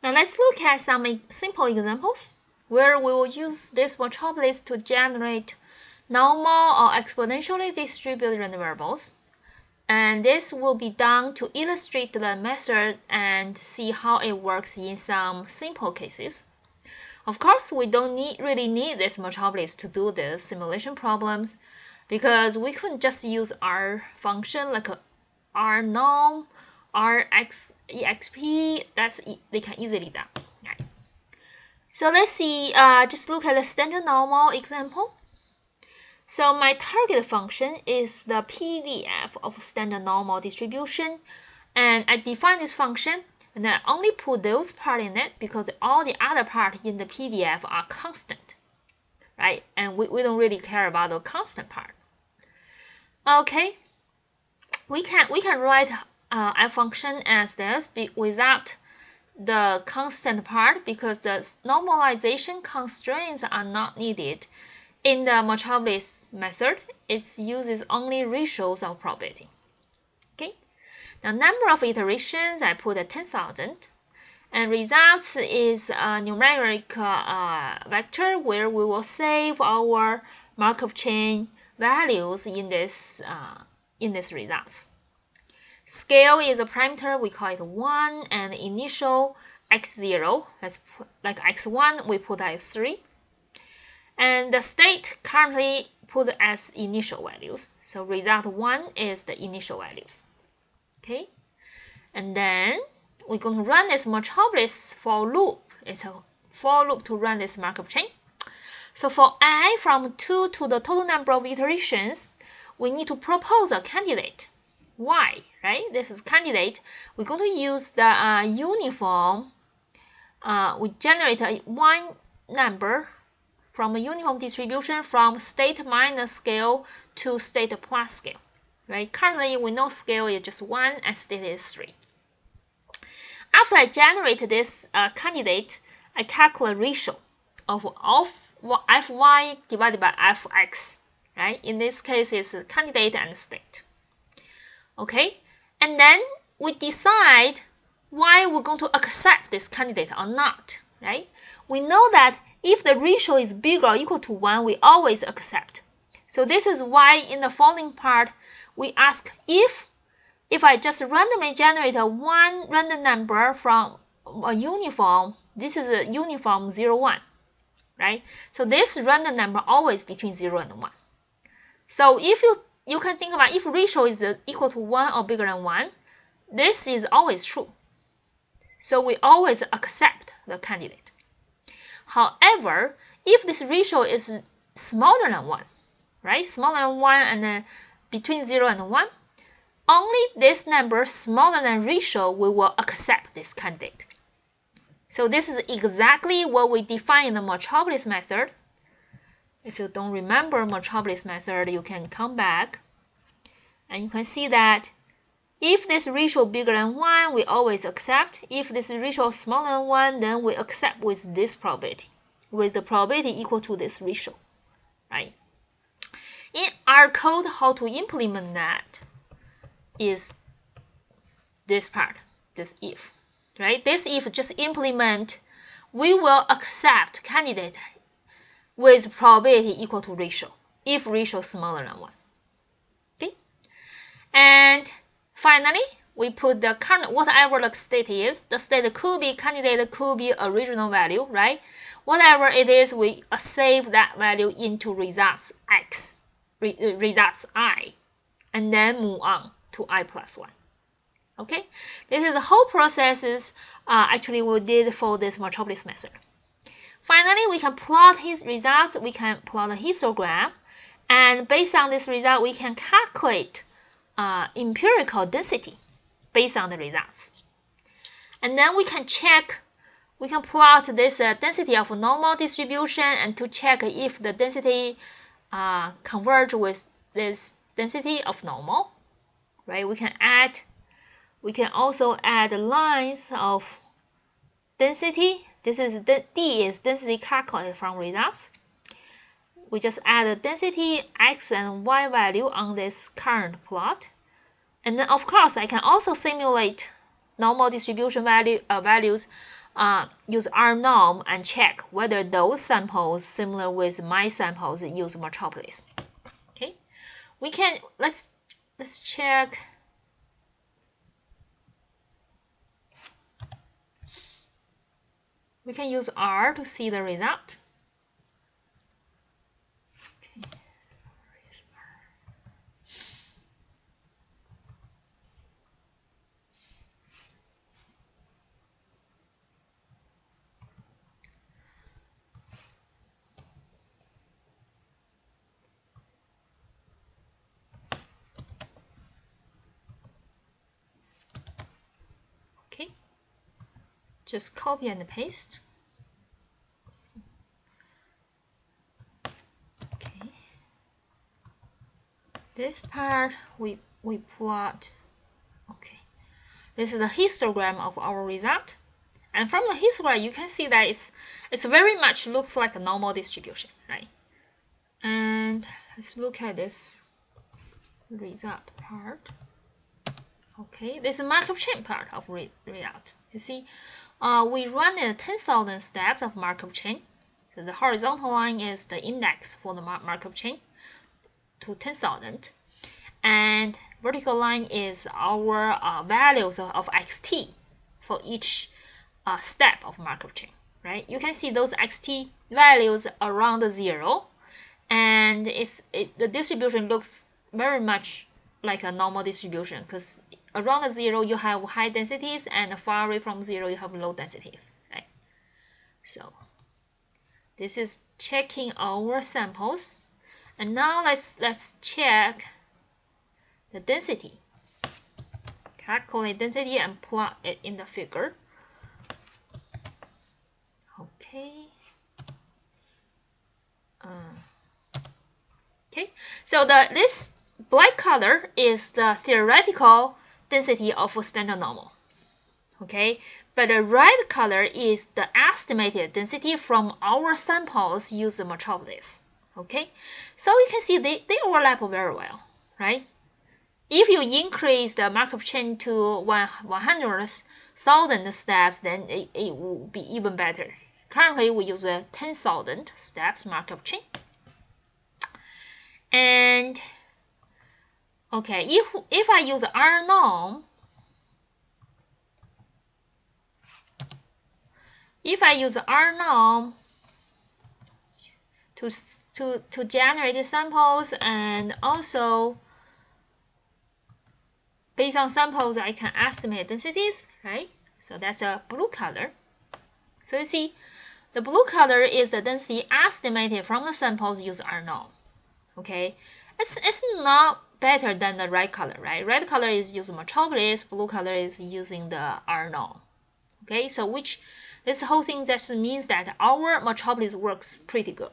Now let's look at some simple examples where we will use this Metropolis to generate normal or exponentially distributed random variables. And this will be done to illustrate the method and see how it works in some simple cases. Of course, we don't really need this Metropolis to do the simulation problems, because we could just use our function like rnorm, rexp. They can easily done. Right. So let's see. Just look at the standard normal example. So my target function is the PDF of standard normal distribution, and I define this function, and I only put those parts in it because all the other parts in the PDF are constant, right? And we don't really care about the constant part. Okay, we can write a function as this without the constant part, because the normalization constraints are not needed in the Metropolis method. It uses only ratios of probability. Okay, the number of iterations I put at 10,000, and results is a numeric vector where we will save our Markov chain values in this results. Scale is a parameter, we call it 1, and initial x0, like x1 we put as 3, and the state currently put as initial values. So result 1 is the initial values. Okay, and then we're going to run this Metropolis for loop. It's a for loop to run this Markov chain. So for I from 2 to the total number of iterations, we need to propose a candidate y, right? This is candidate. We're going to use the uniform. We generate one number from a uniform distribution from state minus scale to state plus scale, right? Currently, we know scale is just 1 and state is 3. After I generate this candidate, I calculate ratio of fy divided by fx, right? In this case, it's candidate and state. Okay, and then we decide why we're going to accept this candidate or not, right? We know that if the ratio is bigger or equal to 1, we always accept. So this is why in the following part, we ask if I just randomly generate one random number from a uniform, this is a uniform 0, 1, right? So this random number always between 0 and 1. So if you can think about if ratio is equal to 1 or bigger than 1, this is always true. So we always accept the candidate. However, if this ratio is smaller than 1, right? Smaller than 1 and between 0 and 1, only this number smaller than ratio we will accept this candidate. So this is exactly what we define in the Metropolis method. If you don't remember Metropolis method, you can come back and you can see that if this ratio bigger than 1, we always accept. If this ratio smaller than 1, then we accept with this probability, with the probability equal to this ratio, right? In our code, how to implement that is this part, this if, right? This if just implement, we will accept candidate with probability equal to ratio, if ratio smaller than 1. Okay? And finally, we put the current, whatever the state is. The state could be candidate, could be original value, right? Whatever it is, we save that value into results x, results I, and then move on to I plus 1. Okay? This is the whole process actually we did for this Metropolis method. Finally, we can plot his results. We can plot a histogram, and based on this result, we can calculate empirical density based on the results. And then we can check, we can plot this density of normal distribution and to check if the density converge with this density of normal, right? We can also add lines of density. This is D is density calculated from results. We just add the density x and y value on this current plot. And then of course I can also simulate normal distribution values use rnorm and check whether those samples similar with my samples use Metropolis. Okay, we can let's check. We can use R to see the result. Okay, just copy and paste. Okay, this part we plot. Okay, this is a histogram of our result, and from the histogram you can see that it's very much looks like a normal distribution, right? And let's look at this result part. Okay, this is Markup chain part of result. You see, we run 10,000 steps of Markup chain. So the horizontal line is the index for the Markup chain to 10,000, and vertical line is our values of xt for each step of Markup chain. Right? You can see those xt values around 0, and the distribution looks very much like a normal distribution, because around 0 you have high densities, and far away from 0 you have low densities, right? So this is checking our samples, and now let's check the density. Calculate density and plot it in the figure. Okay. Okay. So this black color is the theoretical density of a standard normal. Okay, but the red color is the estimated density from our samples using Metropolis. Okay, so you can see they overlap very well, right? If you increase the Markup chain to 100,000 steps, then it will be even better. Currently, we use a 10,000 steps Markup chain. And okay, if I use rnorm, to generate the samples, and also based on samples I can estimate densities, right? So that's a blue color. So you see, the blue color is the density estimated from the samples use rnorm. Okay, it's not better than the red color, right? Red color is using Metropolis, blue color is using the rnorm. Okay, so this whole thing just means that our Metropolis works pretty good.